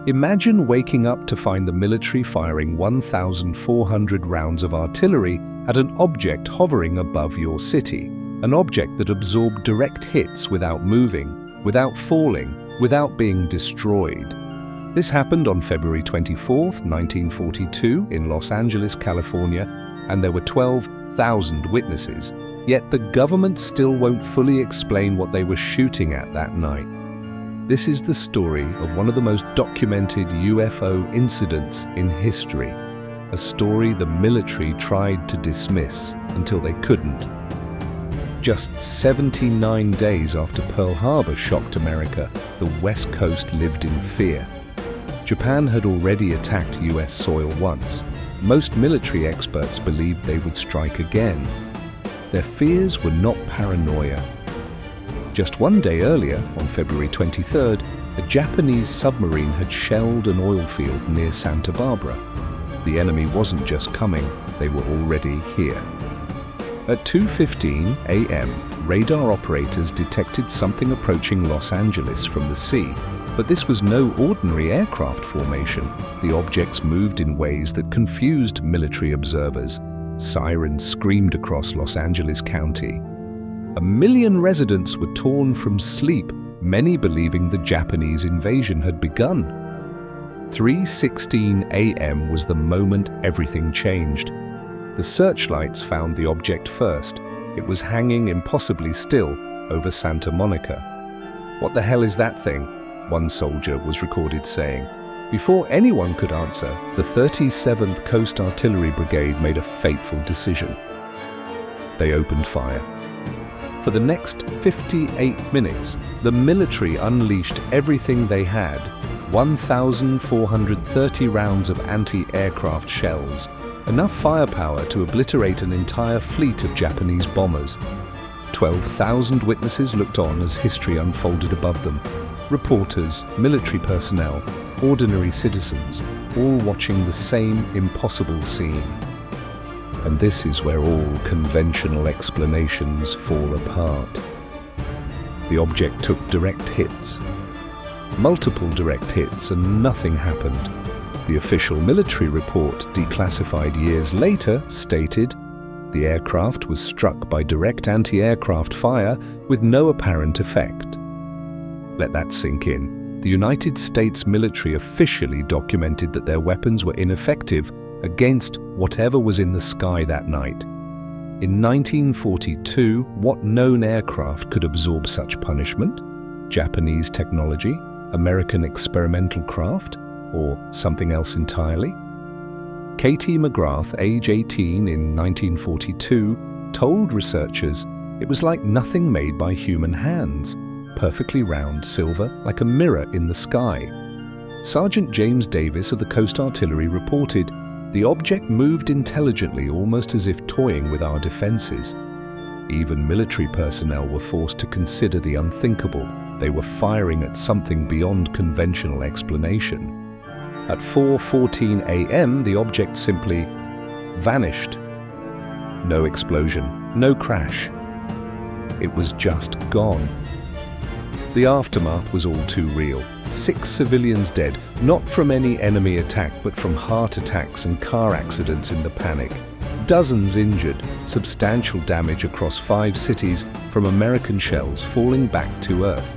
Imagine waking up to find the military firing 1,400 rounds of artillery at an object hovering above your city, an object that absorbed direct hits without moving, without falling, without being destroyed. This happened on February 24, 1942, in Los Angeles, California, and there were 12,000 witnesses. Yet the government still won't fully explain what they were shooting at that night. This is the story of one of the most documented UFO incidents in history, a story the military tried to dismiss until they couldn't. Just 79 days after Pearl Harbor shocked America, the West Coast lived in fear. Japan had already attacked US soil once. Most military experts believed they would strike again. Their fears were not paranoia. Just one day earlier, on February 23rd, a Japanese submarine had shelled an oil field near Santa Barbara. The enemy wasn't just coming, they were already here. At 2:15 a.m., radar operators detected something approaching Los Angeles from the sea, but this was no ordinary aircraft formation. The objects moved in ways that confused military observers. Sirens screamed across Los Angeles County. 1 million residents were torn from sleep, many believing the Japanese invasion had begun. 3:16 a.m. was the moment everything changed. The searchlights found the object first. It was hanging impossibly still over Santa Monica. "What the hell is that thing?" one soldier was recorded saying. Before anyone could answer, the 37th Coast Artillery Brigade made a fateful decision. They opened fire. For the next 58 minutes, the military unleashed everything they had: 1,430 rounds of anti-aircraft shells, enough firepower to obliterate an entire fleet of Japanese bombers. 12,000 witnesses looked on as history unfolded above them. Reporters, military personnel, ordinary citizens, all watching the same impossible scene. And this is where all conventional explanations fall apart. The object took direct hits, multiple direct hits, and nothing happened. The official military report, declassified years later, stated the aircraft was struck by direct anti-aircraft fire with no apparent effect. Let that sink in. The United States military officially documented that their weapons were ineffective against whatever was in the sky that night. In 1942, what known aircraft could absorb such punishment? Japanese technology? American experimental craft? Or something else entirely? Katie McGrath, age 18 in 1942, told researchers it was like nothing made by human hands, perfectly round silver like a mirror in the sky. Sergeant James Davis of the Coast Artillery reported, "The object moved intelligently, almost as if toying with our defenses." Even military personnel were forced to consider the unthinkable. They were firing at something beyond conventional explanation. At 4:14 a.m., the object simply vanished. No explosion, no crash. It was just gone. The aftermath was all too real. 6 civilians dead, not from any enemy attack, but from heart attacks and car accidents in the panic. Dozens injured, substantial damage across 5 cities from American shells falling back to Earth.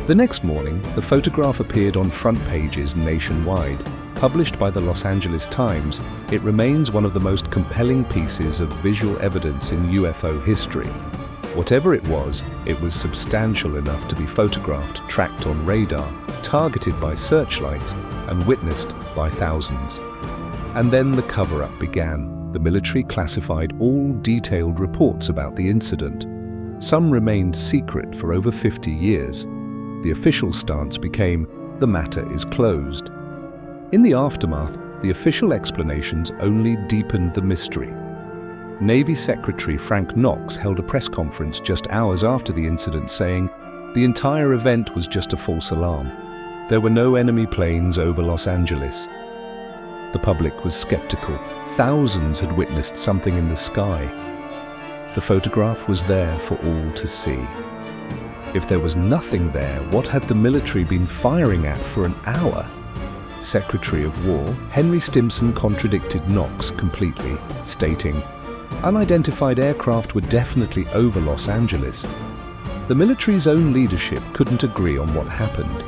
The next morning, the photograph appeared on front pages nationwide. Published by the Los Angeles Times, it remains one of the most compelling pieces of visual evidence in UFO history. Whatever it was substantial enough to be photographed, tracked on radar, targeted by searchlights, and witnessed by thousands. And then the cover-up began. The military classified all detailed reports about the incident. Some remained secret for over 50 years. The official stance became, the matter is closed. In the aftermath, the official explanations only deepened the mystery. Navy Secretary Frank Knox held a press conference just hours after the incident saying, the entire event was just a false alarm. There were no enemy planes over Los Angeles. The public was skeptical. Thousands had witnessed something in the sky. The photograph was there for all to see. If there was nothing there, what had the military been firing at for an hour? Secretary of War, Henry Stimson contradicted Knox completely, stating, "Unidentified aircraft were definitely over Los Angeles." The military's own leadership couldn't agree on what happened.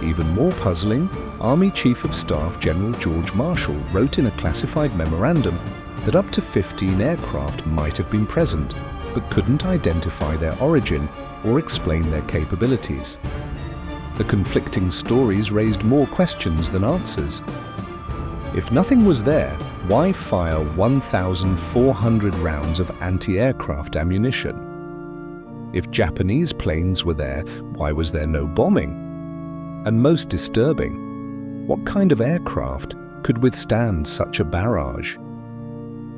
Even more puzzling, Army Chief of Staff General George Marshall wrote in a classified memorandum that up to 15 aircraft might have been present, but couldn't identify their origin or explain their capabilities. The conflicting stories raised more questions than answers. If nothing was there, why fire 1,400 rounds of anti-aircraft ammunition? If Japanese planes were there, why was there no bombing? And most disturbing, what kind of aircraft could withstand such a barrage?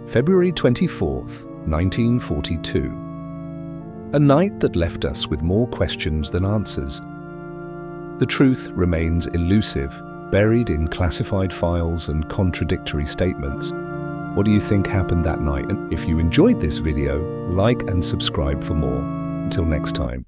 February 24th, 1942. A night that left us with more questions than answers. The truth remains elusive, buried in classified files and contradictory statements. What do you think happened that night? And if you enjoyed this video, like and subscribe for more. Until next time.